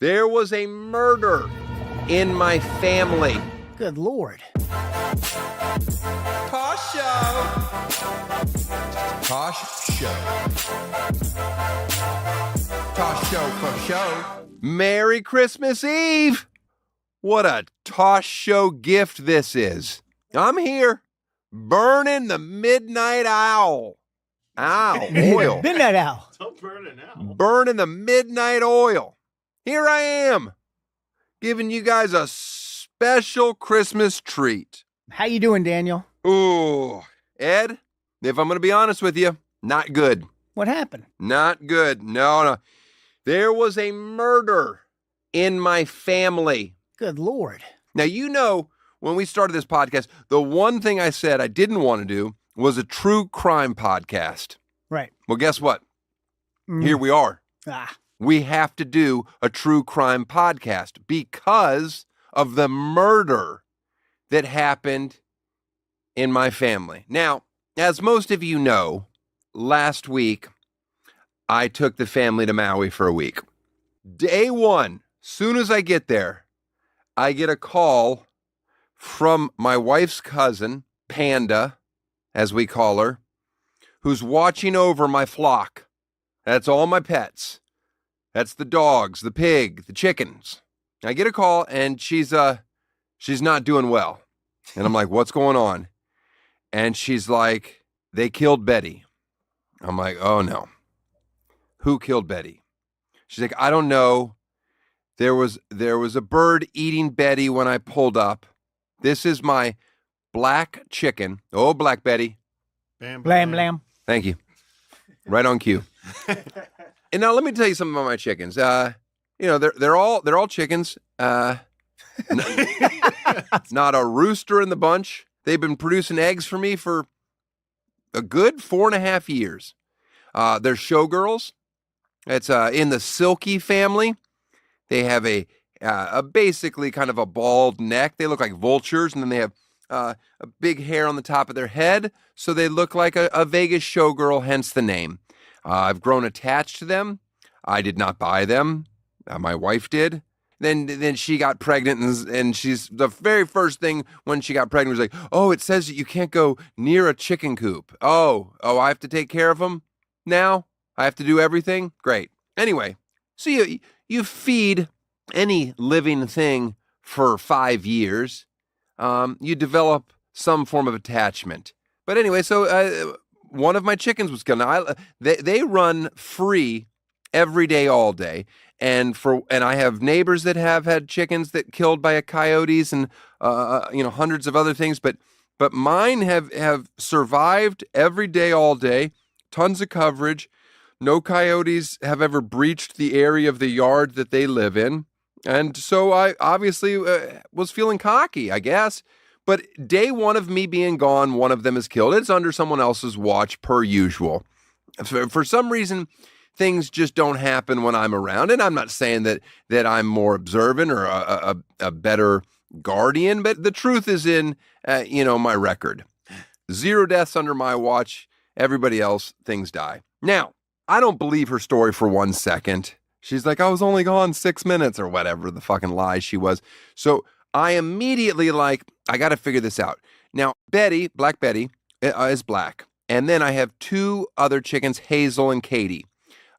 There was a murder in my family. Good Lord. Tosh Show. Tosh Show. Tosh Show for show. Merry Christmas Eve! What a Tosh Show gift this is. I'm here, burning the midnight oil. Oil. Midnight owl. Don't burn it now. Burning the midnight oil. Here I am, giving you guys a special Christmas treat. How you doing, Daniel? Ooh, Ed, if I'm going to be honest with you, not good. What happened? Not good. No. There was a murder in my family. Good Lord. Now, you know, when we started this podcast, the one thing I said I didn't want to do was a true crime podcast. Right. Well, guess what? Here we are. We have to do a true crime podcast because of the murder that happened in my family. Now, as most of you know, last week, I took the family to Maui for a week. Day one, soon as I get there, I get a call from my wife's cousin, Panda, as we call her, who's watching over my flock. That's all my pets. That's the dogs, the pig, the chickens. I get a call and she's not doing well. And I'm like, what's going on? And she's like, they killed Betty. I'm like, oh no. Who killed Betty? She's like, I don't know. There was a bird eating Betty when I pulled up. This is my black chicken. Oh, Black Betty. Bam, Blam, blam. Thank you. Right on cue. And now let me tell you something about my chickens. They're all chickens. Not a rooster in the bunch. They've been producing eggs for me for a good 4.5 years. They're showgirls. It's in the Silky family. They have a basically kind of a bald neck. They look like vultures, and then they have a big hair on the top of their head, so they look like a Vegas showgirl, hence the name. I've grown attached to them. I did not buy them. My wife did. Then she got pregnant, and she's the very first thing when she got pregnant was like, oh, it says that you can't go near a chicken coop. Oh, I have to take care of them now? I have to do everything? Great. Anyway, so you feed any living thing for 5 years, you develop some form of attachment. But anyway, so one of my chickens was killed. They run free every day, all day. And I have neighbors that have had chickens that killed by coyotes and hundreds of other things. But mine have survived every day, all day. Tons of coverage. No coyotes have ever breached the area of the yard that they live in. And so I obviously was feeling cocky, I guess. But day one of me being gone, one of them is killed. It's under someone else's watch, per usual. For some reason, things just don't happen when I'm around. And I'm not saying that I'm more observant or a better guardian, but the truth is in, my record. 0 deaths under my watch. Everybody else, things die. Now, I don't believe her story for 1 second. She's like, I was only gone 6 minutes or whatever the fucking lie she was. So I immediately I got to figure this out. Now, Betty, Black Betty, is black. And then I have 2 other chickens, Hazel and Katie,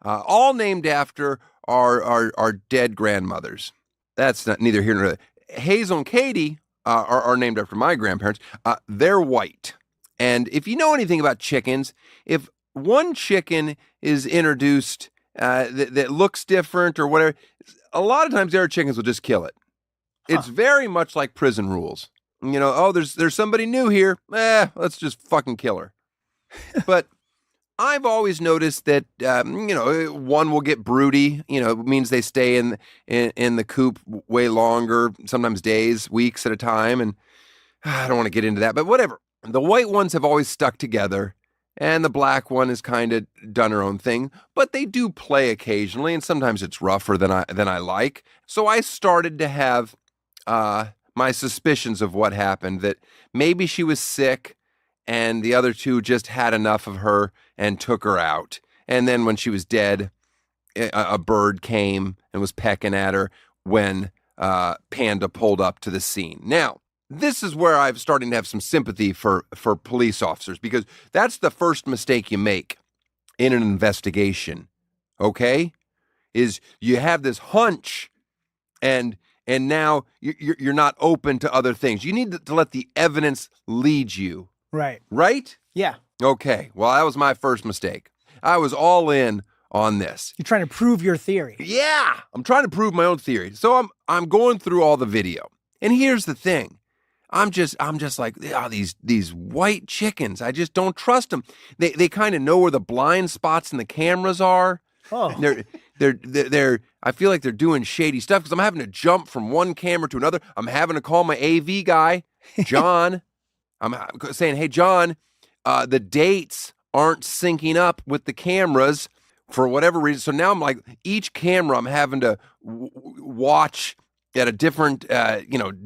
all named after our dead grandmothers. That's not neither here nor there. Hazel and Katie are named after my grandparents. They're white. And if you know anything about chickens, if one chicken is introduced that looks different or whatever, a lot of times their chickens will just kill it. It's very much like prison rules. There's somebody new here. Let's just fucking kill her. But I've always noticed that, one will get broody. It means they stay in the coop way longer, sometimes days, weeks at a time. And I don't want to get into that, but whatever. The white ones have always stuck together, and the black one has kind of done her own thing. But they do play occasionally, and sometimes it's rougher than I like. So I started to have my suspicions of what happened, that maybe she was sick and the other 2 just had enough of her and took her out. And then when she was dead, a bird came and was pecking at her when Panda pulled up to the scene. Now, this is where I'm starting to have some sympathy for police officers, because that's the first mistake you make in an investigation, okay? Is you have this hunch and now you're not open to other things. You need to let the evidence lead you. Right. Right? Yeah. Okay. Well, that was my first mistake. I was all in on this. You're trying to prove your theory. Yeah. I'm trying to prove my own theory. So I'm going through all the video. And here's the thing. I'm just like, oh, these white chickens. I just don't trust them. They kind of know where the blind spots in the cameras are. Oh. They're I feel like they're doing shady stuff because I'm having to jump from one camera to another. I'm having to call my AV guy, John. I'm saying, hey, John, the dates aren't syncing up with the cameras for whatever reason. So now I'm like, each camera I'm having to watch at a different,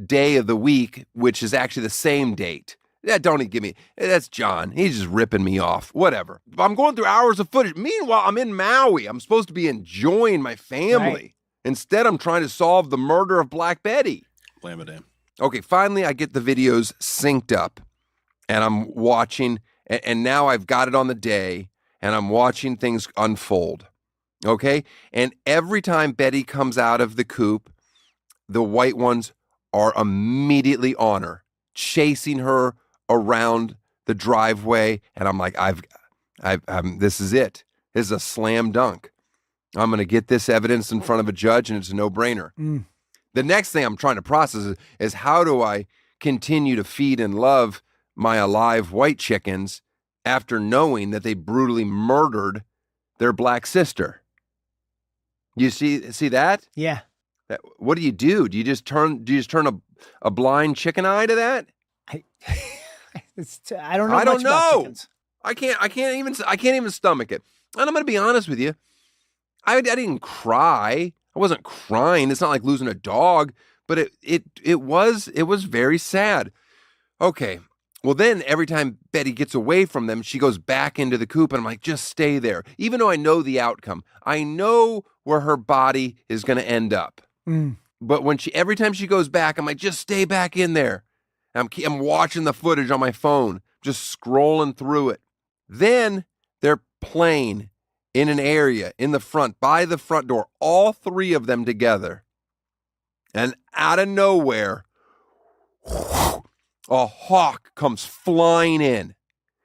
day of the week, which is actually the same date. That don't even give me. That's John. He's just ripping me off. Whatever. I'm going through hours of footage. Meanwhile, I'm in Maui. I'm supposed to be enjoying my family. Right. Instead, I'm trying to solve the murder of Black Betty. Blame it in. Okay, finally, I get the videos synced up, and I'm watching, and now I've got it on the day, and I'm watching things unfold. Okay? And every time Betty comes out of the coop, the white ones are immediately on her, chasing her around the driveway, and I'm like, this is it. This is a slam dunk. I'm going to get this evidence in front of a judge, and it's a no-brainer. The next thing I'm trying to process is how do I continue to feed and love my alive white chickens after knowing that they brutally murdered their black sister? You see that? Yeah. What do? Do you just turn a blind chicken eye to that? I don't know. I don't much about know. chickens. I can't even stomach it. And I'm going to be honest with you. I didn't cry. I wasn't crying. It's not like losing a dog, but it was very sad. Okay. Well, then every time Betty gets away from them, she goes back into the coop, and I'm like, just stay there. Even though I know the outcome, I know where her body is going to end up. But every time she goes back, I'm like, just stay back in there. I'm watching the footage on my phone, just scrolling through it. Then they're playing in an area in the front, by the front door, all three of them together. And out of nowhere, a hawk comes flying in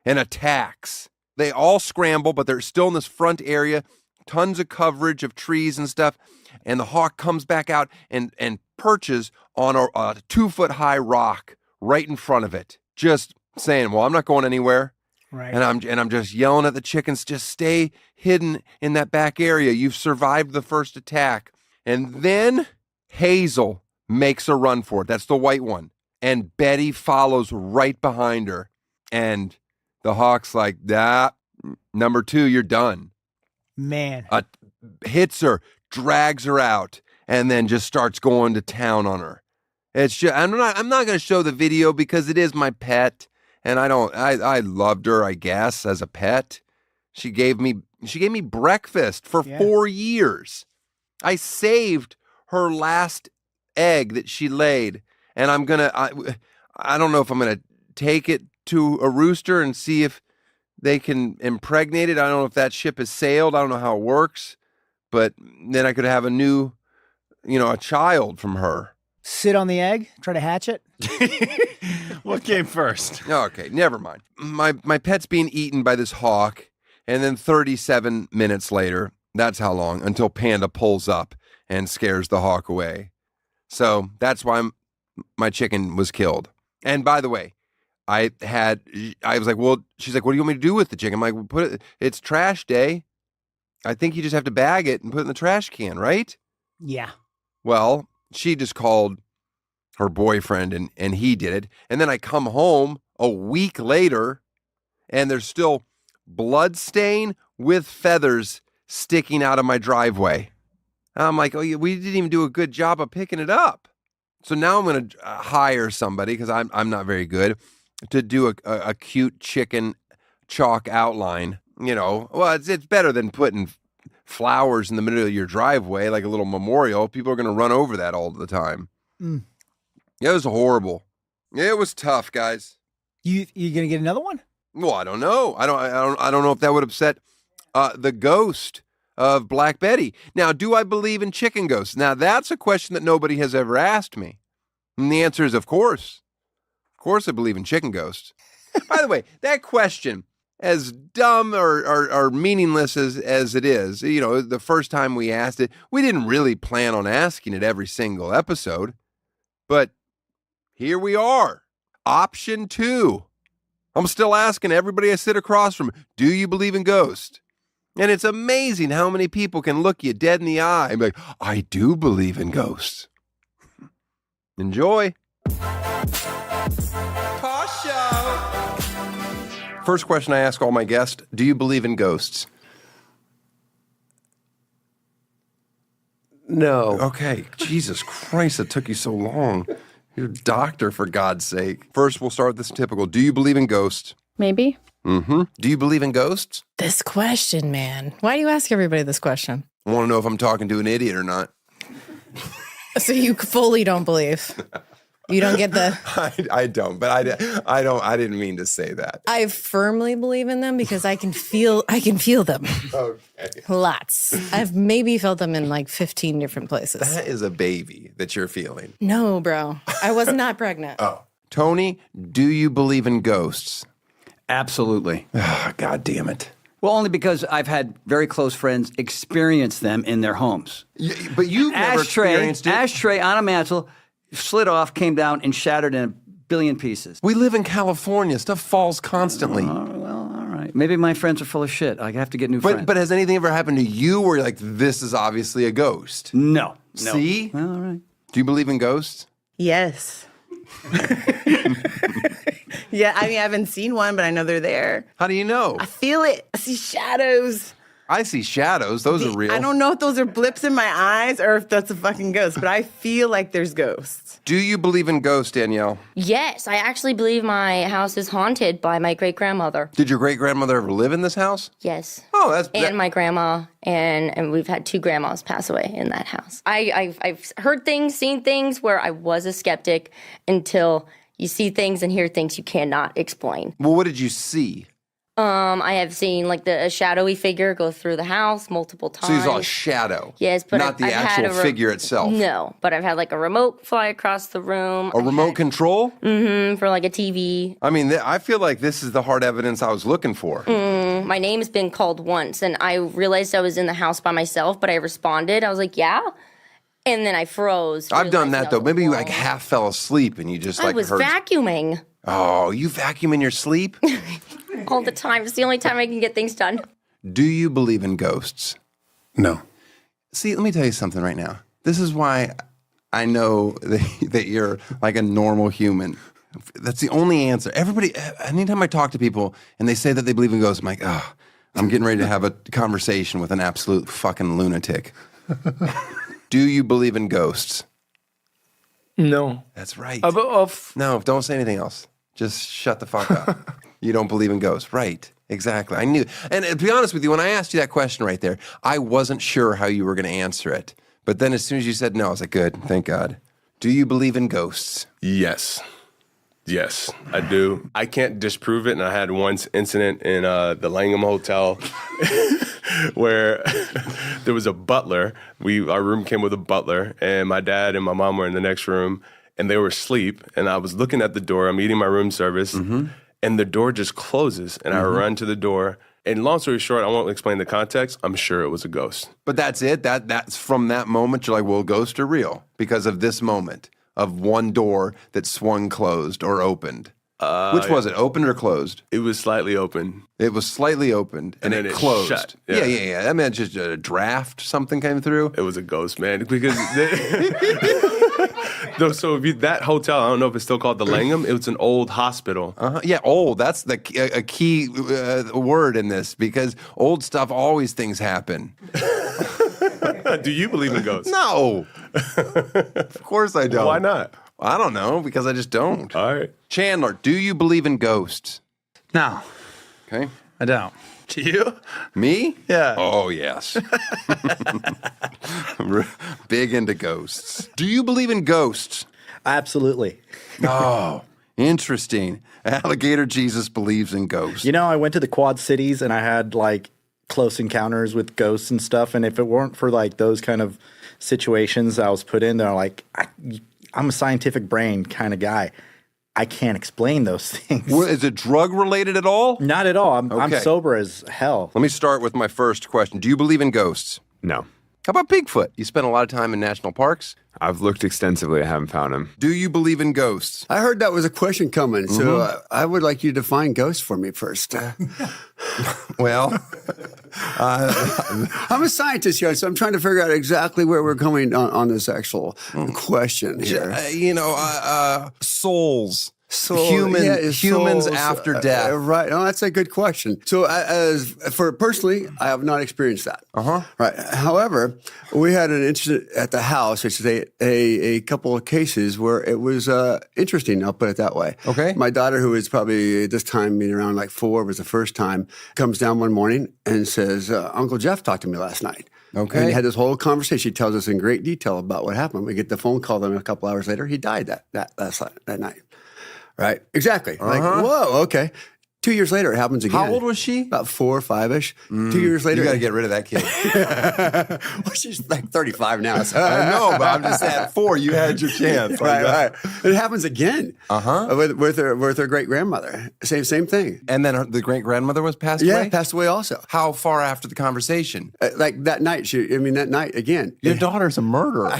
and attacks. They all scramble, but they're still in this front area, tons of coverage of trees and stuff. And the hawk comes back out and perches on a 2-foot-high rock right in front of it, just saying, well, I'm not going anywhere. Right. And I'm just yelling at the chickens, just stay hidden in that back area. You've survived the first attack. And then Hazel makes a run for it. That's the white one. And Betty follows right behind her. And the hawk's like, number 2, you're done. Man. Hits her, drags her out, and then just starts going to town on her. It's just, I'm not going to show the video because it is my pet. And I loved her, I guess, as a pet. She gave me breakfast for 4 years. I saved her last egg that she laid. And I don't know if I'm going to take it to a rooster and see if they can impregnate it. I don't know if that ship has sailed. I don't know how it works. But then I could have a child from her. Sit on the egg, try to hatch it. What came first? Okay, never mind. My pet's being eaten by this hawk, and then 37 minutes later, that's how long, until Panda pulls up and scares the hawk away. So that's why my chicken was killed. And by the way, I was like, well, she's like, what do you want me to do with the chicken? I'm like, well, it's trash day. I think you just have to bag it and put it in the trash can, right? Yeah. Well, she just called her boyfriend and he did it. And then I come home a week later and there's still blood stain with feathers sticking out of my driveway. I'm like, oh, we didn't even do a good job of picking it up. So now I'm going to hire somebody, because I'm not very good, to do a cute chicken chalk outline. Well, it's better than putting flowers in the middle of your driveway, like a little memorial, people are going to run over that all the time. Mm. It was horrible. It was tough, guys. You gonna get another one? Well, I don't know. I don't know if that would upset the ghost of Black Betty. Now, do I believe in chicken ghosts? Now, that's a question that nobody has ever asked me. And the answer is, of course. Of course I believe in chicken ghosts. By the way, that question, as dumb or meaningless as it is, you know, the first time we asked it, we didn't really plan on asking it every single episode. But here we are. Option 2. I'm still asking everybody I sit across from, do you believe in ghosts? And it's amazing how many people can look you dead in the eye and be like, I do believe in ghosts. Enjoy. Tosh Show. First question I ask all my guests, do you believe in ghosts? No. Okay. Jesus Christ, it took you so long. You're a doctor, for God's sake. First, we'll start with this typical. Do you believe in ghosts? Maybe. Mm-hmm. Do you believe in ghosts? This question, man. Why do you ask everybody this question? I want to know if I'm talking to an idiot or not. So you fully don't believe. You don't get the... I don't, but I didn't mean to say that. I firmly believe in them because I can feel them. Okay. Lots. I've maybe felt them in like 15 different places. That is a baby that you're feeling. No, bro. I was not pregnant. Oh. Tony, do you believe in ghosts? Absolutely. Oh, God damn it. Well, only because I've had very close friends experience them in their homes. But you've never experienced it. Ashtray on a mantle, slid off, came down, and shattered in a billion pieces. We live in California. Stuff falls constantly. Well, all right. Maybe my friends are full of shit. I have to get new friends. But has anything ever happened to you where you're like, this is obviously a ghost? No. See? Well, all right. Do you believe in ghosts? Yes. Yeah, I mean, I haven't seen one, but I know they're there. How do you know? I feel it. I see shadows. I see shadows. Those are real. I don't know if those are blips in my eyes or if that's a fucking ghost, but I feel like there's ghosts. Do you believe in ghosts, Danielle? Yes, I actually believe my house is haunted by my great-grandmother. Did your great-grandmother ever live in this house? Yes. Oh, that's... And my grandma, and we've had 2 grandmas pass away in that house. I've heard things, seen things where I was a skeptic until you see things and hear things you cannot explain. Well, what did you see? I have seen like a shadowy figure go through the house multiple times. So you saw a shadow. Yes, but not the I've had actual figure itself. No, but I've had like a remote fly across the room. A remote control? Mm-hmm, for like a TV. I mean, I feel like this is the hard evidence I was looking for. My name's been called once, and I realized I was in the house by myself, but I responded. I was like, yeah. And then I froze. I've done realizing that, I though. was Maybe you alone. like half fell asleep and you just I like was heard... vacuuming Oh, you vacuum in your sleep? all the time. It's the only time I can get things done. Do you believe in ghosts? No. See, let me tell you something right now. This is why I know that you're like a normal human. That's the only answer. Everybody, anytime I talk to people and they say that they believe in ghosts, I'm like, oh, I'm getting ready to have a conversation with an absolute fucking lunatic. Do you believe in ghosts? No. That's right. No, don't say anything else. Just shut the fuck up. You don't believe in ghosts. Right. Exactly. I knew. And to be honest with you, when I asked you that question right there, I wasn't sure how you were going to answer it. But then as soon as you said no, I was like, good. Thank God. Do you believe in ghosts? Yes. Yes, I do. I can't disprove it. And I had one incident in the Langham Hotel where there was a butler. Our room came with a butler, and my dad and my mom were in the next room, and they were asleep. And I was looking at the door. I'm eating my room service, and the door just closes, and I run to the door. And long story short, I won't explain the context. I'm sure it was a ghost. But that's it? That's from that moment, you're like, well, ghosts are real because of this moment of one door that swung closed or opened. Which was it, opened or closed? It was slightly open. It was slightly opened and then it it closed. shut. Yeah. That meant just a draft, something came through. It was a ghost, man. Because so if that hotel, I don't know if it's still called the Langham. It was an old hospital. Yeah, old. That's a key word in this because old stuff, always things happen. Do you believe in ghosts? No. Of course I don't. Why not? I don't know, because I just don't. All right. Chandler, do you believe in ghosts? No, Okay. I don't. Do you? Me? Yeah. Oh, yes. Big into ghosts. Do you believe in ghosts? Absolutely. Oh, interesting. Alligator Jesus believes in ghosts. You know, I went to the Quad Cities and I had like close encounters with ghosts and stuff. And if it weren't for like those kind of situations I was put in, they're like, I'm a scientific brain kind of guy. I can't explain those things. Is it drug related at all? Not at all. I'm Okay. sober as hell. Let me start with my first question. Do you believe in ghosts? No. How about Bigfoot? You spent a lot of time in national parks. I've looked extensively. I haven't found him. Do you believe in ghosts? I heard that was a question coming, so I would like you to define ghosts for me first. Well, I'm a scientist here, so I'm trying to figure out exactly where we're coming on this actual question here. Souls. So, humans souls, after death. Right. Oh, that's a good question. So, as for personally, I have not experienced that. Right. However, we had an incident at the house. It's a couple of cases where it was interesting. I'll put it that way. Okay. My daughter, who is probably at this time maybe around like 4, was the first time, comes down one morning and says, "Uncle Jeff talked to me last night." Okay. And he had this whole conversation. She tells us in great detail about what happened. We get the phone call. Then a couple hours later, he died that night. Right. Exactly. Like, whoa, okay. 2 years later, it happens again. How old was she? About 4 or 5-ish. 2 years later. You got to get rid of that kid. Well, she's like 35 now. So. I know, but I'm just saying, at 4, you had your chance. Right. It happens again. With her great grandmother. Same thing. And then the great grandmother was passed away? Yeah, passed away also. How far after the conversation? Like that night. That night again. Your daughter's a murderer.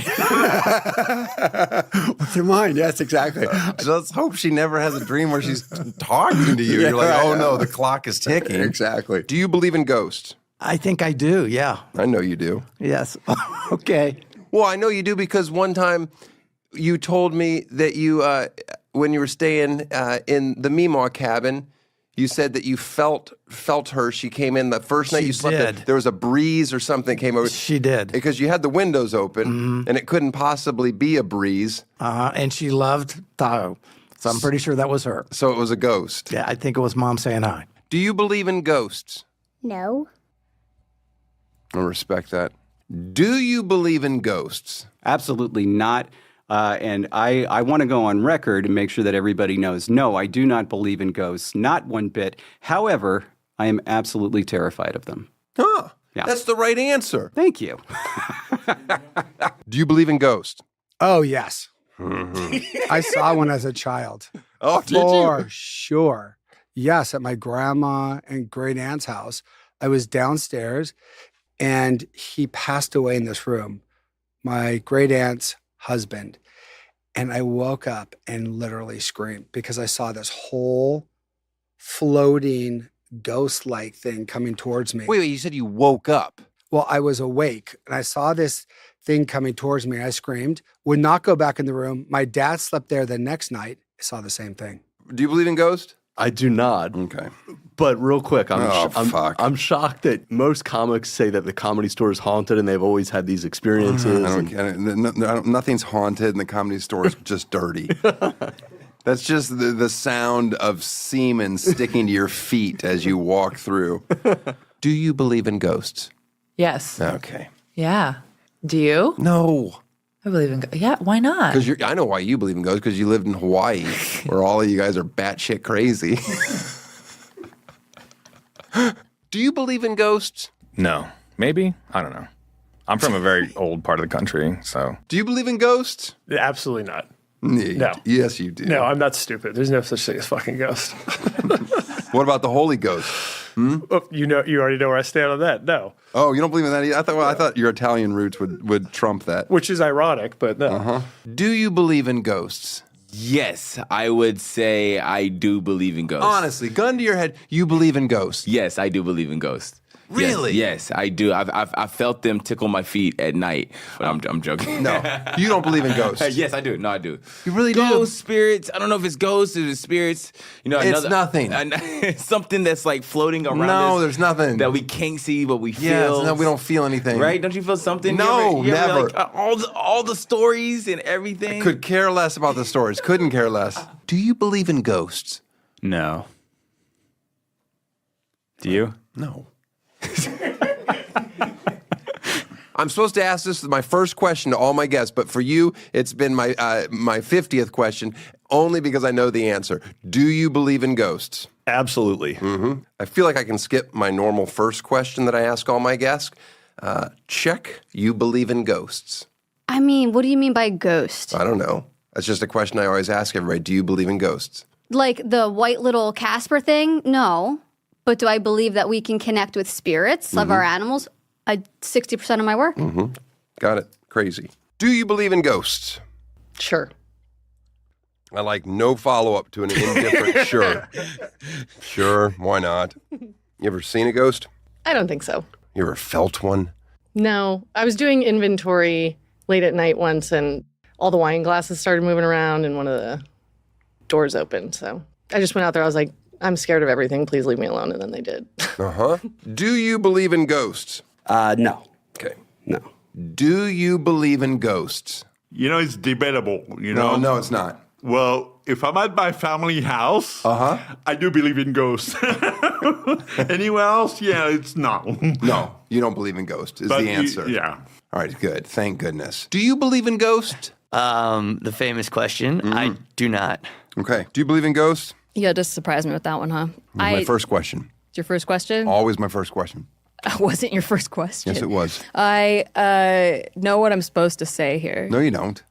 What's her mind? Yes, exactly. Let's hope she never has a dream where she's talking to you. You're like, oh no, the clock is ticking. Exactly. Do you believe in ghosts? I think I do. Yeah. I know you do. Yes. Okay. Well, I know you do because one time you told me that you, when you were staying in the Meemaw cabin, you said that you felt her. She came in the first night you slept. did. There was a breeze or something came over. She did. Because you had the windows open and it couldn't possibly be a breeze. And she loved Tahoe. So I'm pretty sure that was her. So it was a ghost. Yeah, I think it was Mom saying hi. Do you believe in ghosts? No. I respect that. Do you believe in ghosts? Absolutely not. And I want to go on record and make sure that everybody knows, no, I do not believe in ghosts, not one bit. However, I am absolutely terrified of them. Huh. Yeah. That's the right answer. Thank you. Do you believe in ghosts? Oh, yes. I saw one as a child. Oh, did For sure. Yes, at my grandma and great aunt's house. I was downstairs and he passed away in this room, my great aunt's husband. And I woke up and literally screamed because I saw this whole floating ghost-like thing coming towards me. Wait, you said you woke up. Well, I was awake and I saw this thing coming towards me. I screamed, would not go back in the room. My dad slept there the next night. I saw the same thing. Do you believe in ghosts? I do not. Okay. But real quick, fuck. I'm shocked that most comics say that the Comedy Store is haunted and they've always had these experiences. I don't get it. Nothing's haunted and the Comedy Store is just dirty. That's just the sound of semen sticking to your feet as you walk through. Do you believe in ghosts? Yes. Okay. Yeah. Do you? No. I believe in yeah, why not? Because I know why you believe in ghosts, because you lived in Hawaii, where all of you guys are batshit crazy. Do you believe in ghosts? No. Maybe? I don't know. I'm from a very old part of the country, so. Do you believe in ghosts? Absolutely not. No. Yes, you do. No, I'm not stupid. There's no such thing as fucking ghosts. What about the Holy Ghost? Oh, you already know where I stand on that. No. Oh, you don't believe in that either? I thought your Italian roots would trump that. Which is ironic, but no. Do you believe in ghosts? Yes, I would say I do believe in ghosts. Honestly, gun to your head, you believe in ghosts? Yes, I do believe in ghosts. Really? Yes, I do. I've felt them tickle my feet at night. But I'm joking. No, you don't believe in ghosts. Yes, I do. No, I do. You really do? Ghosts, spirits. I don't know if it's ghosts or it's spirits. You know, it's nothing. It's something that's like floating around. No, us there's nothing that we can't see, but we feel. Yeah, no, we don't feel anything. Right? Don't you feel something? No, you ever, never. Like, all the stories and everything. I could care less about the stories. Couldn't care less. Do you believe in ghosts? No. Do you? No. I'm supposed to ask this as my first question to all my guests, but for you, it's been my 50th question, only because I know the answer. Do you believe in ghosts? Absolutely. Mm-hmm. I feel like I can skip my normal first question that I ask all my guests. Check, you believe in ghosts. I mean, what do you mean by ghost? I don't know. That's just a question I always ask everybody. Do you believe in ghosts? Like the white little Casper thing? No. But do I believe that we can connect with spirits of our animals? 60% of my work. Mm-hmm. Got it. Crazy. Do you believe in ghosts? Sure. I like no follow-up to an indifferent sure. Sure, why not? You ever seen a ghost? I don't think so. You ever felt one? No. I was doing inventory late at night once, and all the wine glasses started moving around, and one of the doors opened. So I just went out there. I was like, I'm scared of everything. Please leave me alone. And then they did. Uh-huh. Do you believe in ghosts? No. Okay. No. Do you believe in ghosts? You know, it's debatable, you know? No, it's not. Well, if I'm at my family house, I do believe in ghosts. Anywhere else, yeah, it's no. No, you don't believe in ghosts is the answer. Yeah. All right, good. Thank goodness. Do you believe in ghosts? The famous question, I do not. Okay. Do you believe in ghosts? Yeah, just surprised me with that one, huh? My first question. It's your first question? Always my first question. Wasn't your first question? Yes, it was. I know what I'm supposed to say here. No, you don't.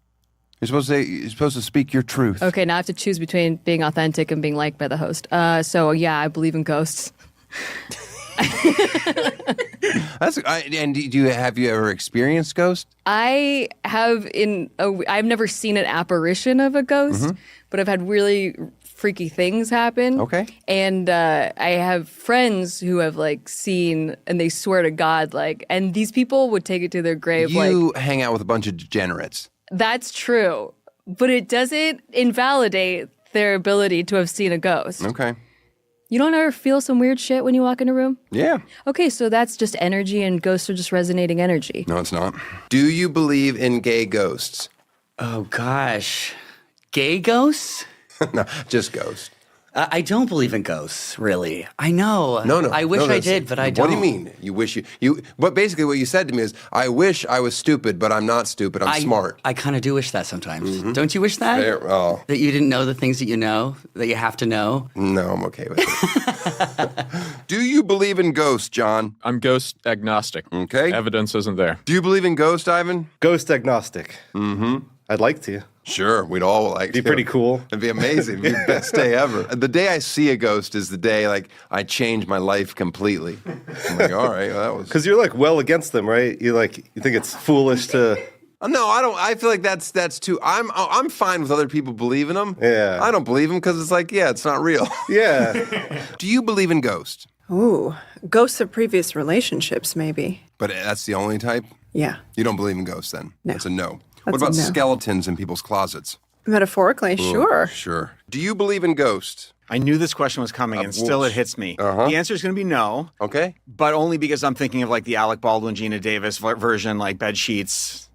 You're supposed to speak your truth. Okay, now I have to choose between being authentic and being liked by the host. So yeah, I believe in ghosts. And have you ever experienced ghosts? I have I've never seen an apparition of a ghost, but I've had really freaky things happen. Okay. And I have friends who have seen, and they swear to God, and these people would take it to their grave. You hang out with a bunch of degenerates. That's true, but it doesn't invalidate their ability to have seen a ghost. Okay. You don't ever feel some weird shit when you walk in a room? Yeah. Okay, so that's just energy, and ghosts are just resonating energy. No, it's not. Do you believe in gay ghosts? Oh, gosh. Gay ghosts? No, just ghosts. I don't believe in ghosts, really. I know. No. I wish I did, but I don't. What do you mean? You wish you? But basically, what you said to me is, I wish I was stupid, but I'm not stupid. I'm smart. I kind of do wish that sometimes. Don't you wish that? Oh. That you didn't know the things that you know, that you have to know? No, I'm okay with it. Do you believe in ghosts, John? I'm ghost agnostic. Okay. Evidence isn't there. Do you believe in ghosts, Ivan? Ghost agnostic. Mm-hmm. I'd like to. Sure, we'd all like to. Be pretty cool. It'd be amazing. It'd be the best day ever. The day I see a ghost is the day I change my life completely. I'm like, all right, well, that was. Because you're well against them, right? You think it's foolish to. No, I don't. I feel like that's too. I'm fine with other people believing them. Yeah. I don't believe them because it's it's not real. Yeah. Do you believe in ghosts? Ooh, ghosts of previous relationships, maybe. But that's the only type? Yeah. You don't believe in ghosts then? No. That's a no. That's What about a no. skeletons in people's closets? Metaphorically, sure. Sure. Do you believe in ghosts? I knew this question was coming, and still it hits me. The answer is going to be no. Okay. But only because I'm thinking of the Alec Baldwin, Gina Davis version, bed sheets.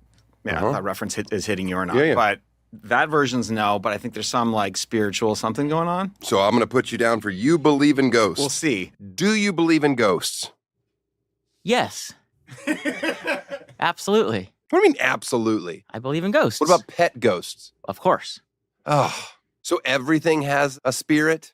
Yeah, that reference is hitting you or not. Yeah. But that version's no, but I think there's some spiritual something going on. So I'm going to put you down for you believe in ghosts. We'll see. Do you believe in ghosts? Yes. Absolutely. What do you mean, absolutely? I believe in ghosts. What about pet ghosts? Of course. Oh, so everything has a spirit?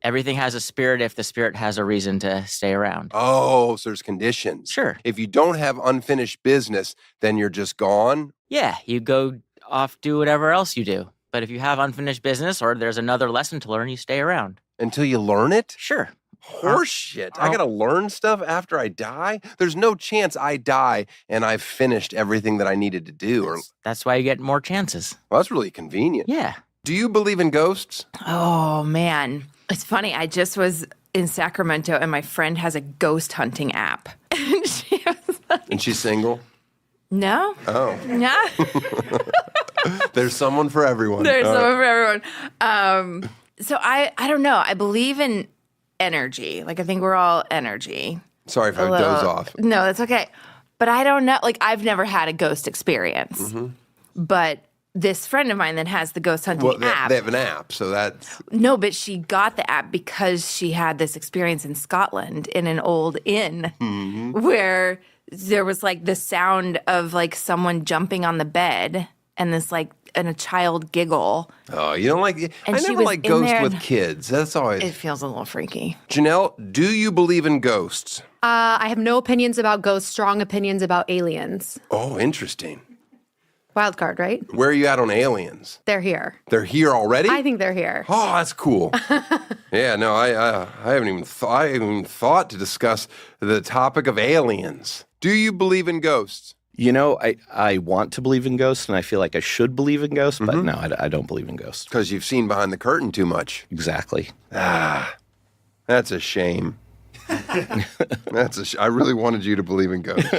Everything has a spirit if the spirit has a reason to stay around. Oh, so there's conditions. Sure. If you don't have unfinished business, then you're just gone? Yeah, you go off, do whatever else you do. But if you have unfinished business or there's another lesson to learn, you stay around. Until you learn it? Sure. Horse shit. I gotta learn stuff after I die? There's no chance I die and I've finished everything that I needed to do. That's why you get more chances. Well, that's really convenient. Yeah. Do you believe in ghosts? Oh, man. It's funny. I just was in Sacramento, and my friend has a ghost hunting app. And she was like, And she's single? no. Oh. Yeah. There's someone for everyone. There's someone for everyone. So I don't know. I believe in energy. I think we're all energy. Sorry if I doze off. No, that's okay. But I don't know. I've never had a ghost experience. Mm-hmm. But this friend of mine that has the ghost hunting Well, app. they have an app, so that's No, but she got the app because she had this experience in Scotland in an old inn where there was like the sound of like someone jumping on the bed and this like and a child giggle. Oh, you don't like? And I she never was like in ghosts there with and- kids. That's always. It feels a little freaky. Janelle, do you believe in ghosts? I have no opinions about ghosts, strong opinions about aliens. Oh, interesting. Wild card, right? Where are you at on aliens? They're here. They're here already? I think they're here. Oh, that's cool. Yeah, no, I haven't even thought to discuss the topic of aliens. Do you believe in ghosts? You know, I want to believe in ghosts, and I feel like I should believe in ghosts, but no, I don't believe in ghosts. Because you've seen behind the curtain too much. Exactly. Ah, that's a shame. I really wanted you to believe in ghosts.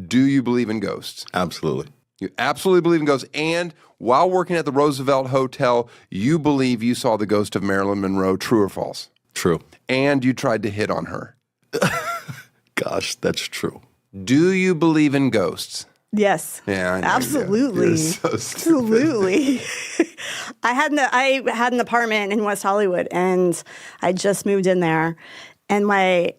Do you believe in ghosts? Absolutely. You absolutely believe in ghosts. And while working at the Roosevelt Hotel, you believe you saw the ghost of Marilyn Monroe. True or false? True. And you tried to hit on her. Gosh, that's true. Do you believe in ghosts? Yes. Yeah, I know absolutely. You're so stupid. Absolutely. I had an apartment in West Hollywood, and I just moved in there, and my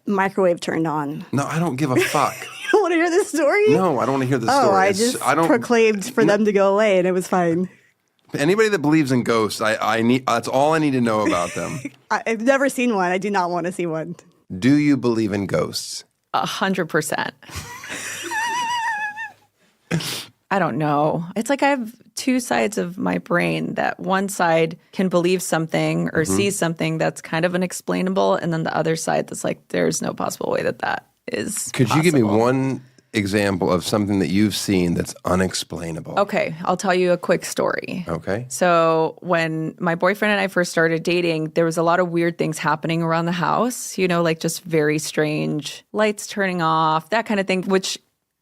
microwave turned on. No, I don't give a fuck. You don't want to hear this story? No, I don't want to hear the story. Oh, I just proclaimed for them to go away, and it was fine. Anybody that believes in ghosts, I need. That's all I need to know about them. I've never seen one. I do not want to see one. Do you believe in ghosts? 100%. I don't know. It's like I have two sides of my brain that one side can believe something or see something that's kind of unexplainable, and then the other side that's like, there's no possible way that is Could possible. you give me one example of something that you've seen that's unexplainable? Okay, I'll tell you a quick story. Okay. So when my boyfriend and I first started dating, there was a lot of weird things happening around the house, you know, like just very strange lights turning off, that kind of thing, which,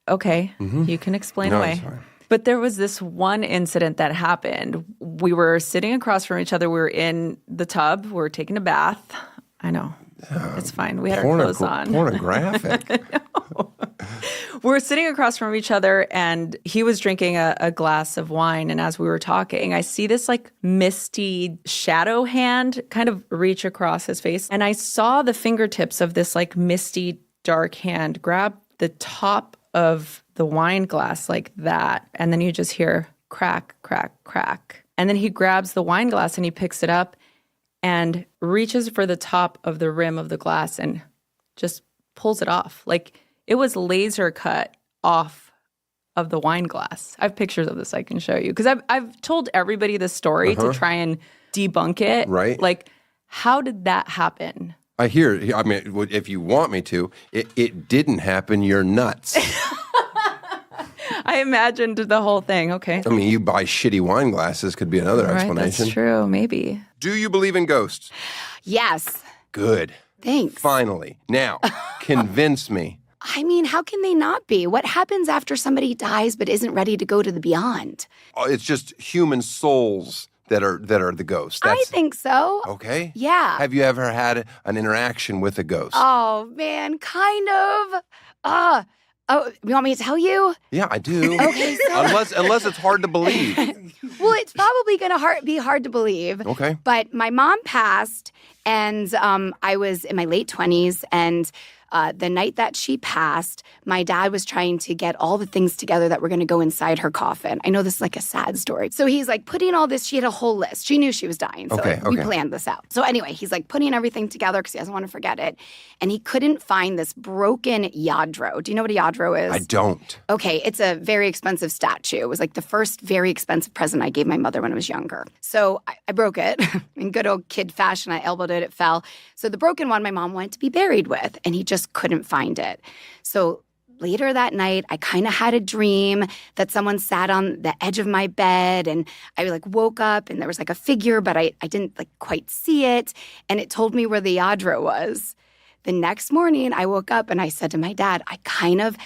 okay, you can explain away. it's fine. But there was this one incident that happened. We were sitting across from each other. We were in the tub. We were taking a bath. I know. It's fine. We had our clothes on. Pornographic. We were sitting across from each other, and he was drinking a glass of wine. And as we were talking, I see this like misty shadow hand kind of reach across his face. And I saw the fingertips of this like misty dark hand grab the top of the wine glass like that. And then you just hear crack, crack, crack. And then he grabs the wine glass and he picks it up and reaches for the top of the rim of the glass and just pulls it off. Like it was laser cut off of the wine glass. I have pictures of this I can show you because I've told everybody this story to try and debunk it. Right. Like, how did that happen? I hear. I mean, if you want me to, it didn't happen. You're nuts. I imagined the whole thing. Okay. I mean, you buy shitty wine glasses could be another Right, explanation. that's true. Maybe. Do you believe in ghosts? Yes. Good. Thanks. Finally. Now, convince me. I mean, how can they not be? What happens after somebody dies but isn't ready to go to the beyond? Oh, it's just human souls that are the ghosts. I think so. Okay. Yeah. Have you ever had an interaction with a ghost? Oh, man, kind of. Oh, you want me to tell you? Yeah, I do. Okay, so unless it's hard to believe. well, it's probably going to be hard to believe. Okay. But my mom passed, and I was in my late 20s, and the night that she passed, my dad was trying to get all the things together that were going to go inside her coffin. I know this is like a sad story. So he's like putting all this, she had a whole list. She knew she was dying. So we planned this out. So anyway, he's like putting everything together because he doesn't want to forget it. And he couldn't find this broken yadro. Do you know what a yadro is? I don't. Okay, it's a very expensive statue. It was like the first very expensive present I gave my mother when I was younger. So I broke it. In good old kid fashion, I elbowed it, it fell. So the broken one my mom wanted to be buried with, and he just couldn't find it. So later that night, I kind of had a dream that someone sat on the edge of my bed, and I like woke up and there was like a figure, but I didn't like quite see it. And it told me where the yadro was. The next morning, I woke up and I said to my dad, I kind of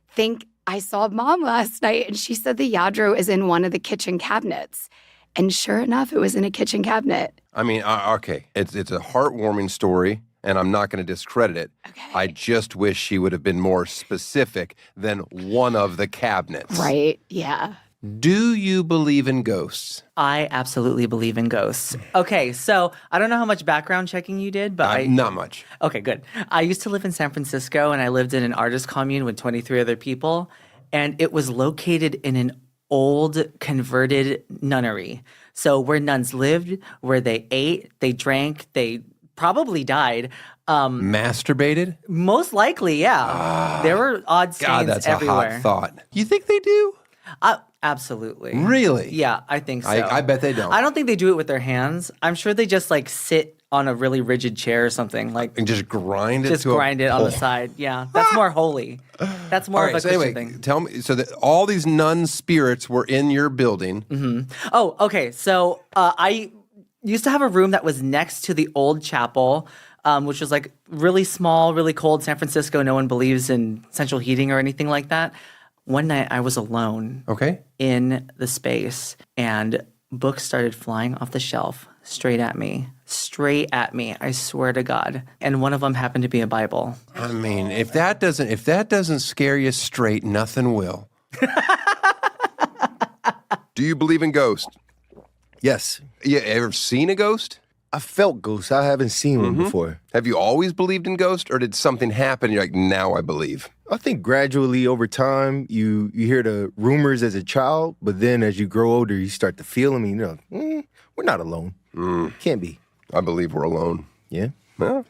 think I saw Mom last night. And she said the yadro is in one of the kitchen cabinets. And sure enough, it was in a kitchen cabinet. I mean, okay, it's a heartwarming story, and I'm not going to discredit it. Okay. I just wish she would have been more specific than one of the cabinets. Right, yeah. Do you believe in ghosts? I absolutely believe in ghosts. Okay, so I don't know how much background checking you did, but Not much. Okay, good. I used to live in San Francisco, and I lived in an artist commune with 23 other people, and it was located in an old converted nunnery. So where nuns lived, where they ate, they drank, they probably died. Masturbated? Most likely, yeah. There were odd stains God, that's everywhere. a hot thought. You think they do? Absolutely. Really? Yeah, I think so. I bet they don't. I don't think they do it with their hands. I'm sure they just like sit on a really rigid chair or something, like and just grind it. just to grind it on the pulp. side. Yeah, that's more holy. That's more All of right, a so Christian anyway, thing. tell me. So that all these nun spirits were in your building. Mm-hmm. Oh, okay. So I used to have a room that was next to the old chapel, which was like really small, really cold. San Francisco, no one believes in central heating or anything like that. One night I was alone in the space, and books started flying off the shelf straight at me, I swear to God. And one of them happened to be a Bible. I mean, if that doesn't scare you straight, nothing will. Do you believe in ghosts? Yes. You ever seen a ghost? I felt ghosts. I haven't seen one before. Have you always believed in ghosts, or did something happen and you're like, now I believe? I think gradually over time, you hear the rumors as a child, but then as you grow older, you start to feel them, and you know, we're not alone. Can't be. I believe we're alone. Yeah? Well.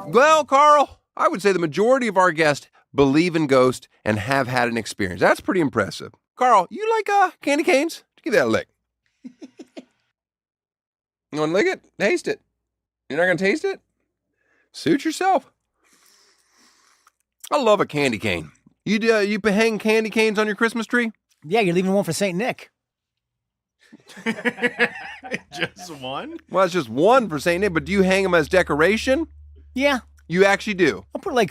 Well, Carl, I would say the majority of our guests believe in ghosts and have had an experience. That's pretty impressive. Carl, you like candy canes? Give that a lick. You want to lick it? Taste it. You're not going to taste it? Suit yourself. I love a candy cane. You hang candy canes on your Christmas tree? Yeah, you're leaving one for St. Nick. Just one? Well, it's just one for St. Nick, but do you hang them as decoration? Yeah. You actually do? I'll put I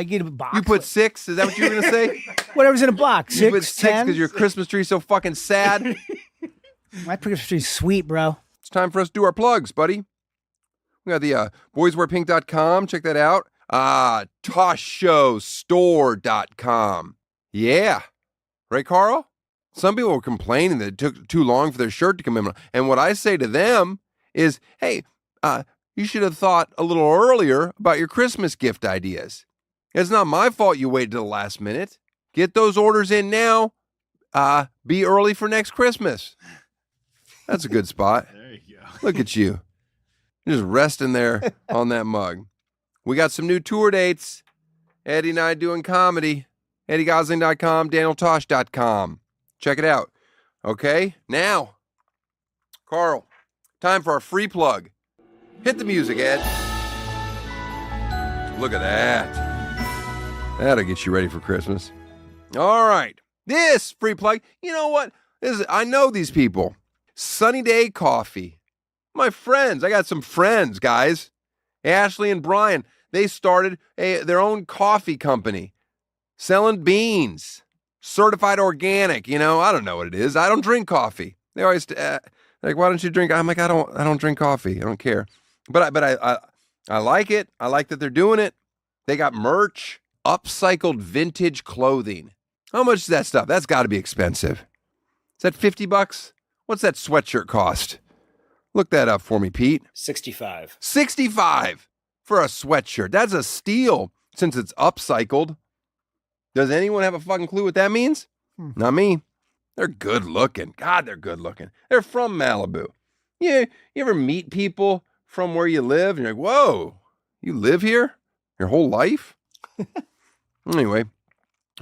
get a box. You put 6? Is that what you were going to say? Whatever's in a box. You put 6, 6 10. because your Christmas tree's so fucking sad? My Christmas tree's sweet, bro. It's time for us to do our plugs, buddy. We got the boyswearpink.com. Check that out. toshshow.store.com. Yeah. Right, Carl? Some people were complaining that it took too long for their shirt to come in. And what I say to them is, hey, you should have thought a little earlier about your Christmas gift ideas. It's not my fault you waited to the last minute. Get those orders in now. Be early for next Christmas. That's a good spot. There you go. Look at you. You're just resting there on that mug. We got some new tour dates. Eddie and I doing comedy. EddieGosling.com, danieltosh.com. Check it out. Okay, now, Carl, time for our free plug. Hit the music, Ed. Look at that. That'll get you ready for Christmas. All right, this free plug, you know what? I know these people. Sunny Day Coffee. My friends, I got some friends, guys. Ashley and Brian, they started their own coffee company, selling beans, certified organic. You know, I don't know what it is. I don't drink coffee. They always like, why don't you drink? I'm like, I don't drink coffee. I don't care. But I like it. I like that they're doing it. They got merch, upcycled vintage clothing. How much is that stuff? That's got to be expensive. Is that $50? What's that sweatshirt cost? Look that up for me, Pete. 65. 65 for a sweatshirt. That's a steal since it's upcycled. Does anyone have a fucking clue what that means? Not me. They're good looking. God, they're good looking. They're from Malibu. Yeah, you ever meet people from where you live and you're like, whoa, you live here your whole life? Anyway,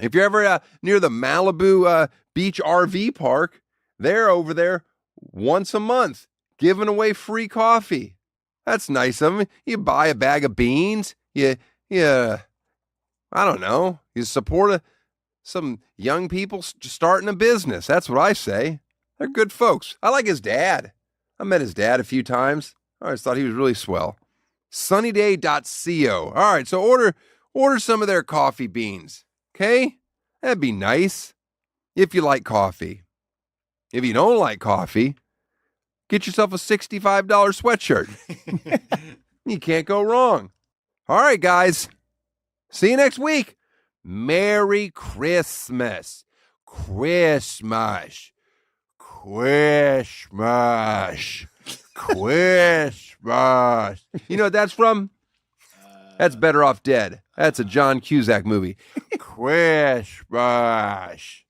if you're ever near the Malibu Beach RV Park, they're over there once a month giving away free coffee. That's nice of them. You buy a bag of beans. I don't know. You support some young people starting a business. That's what I say. They're good folks. I like his dad. I met his dad a few times. I always thought he was really swell. Sunnyday.co. All right, so order some of their coffee beans. Okay? That'd be nice if you like coffee. If you don't like coffee, get yourself a $65 sweatshirt. You can't go wrong. All right, guys. See you next week. Merry Christmas. Christmas. Christmas. Christmas. You know what that's from? That's Better Off Dead. That's a John Cusack movie. Christmas.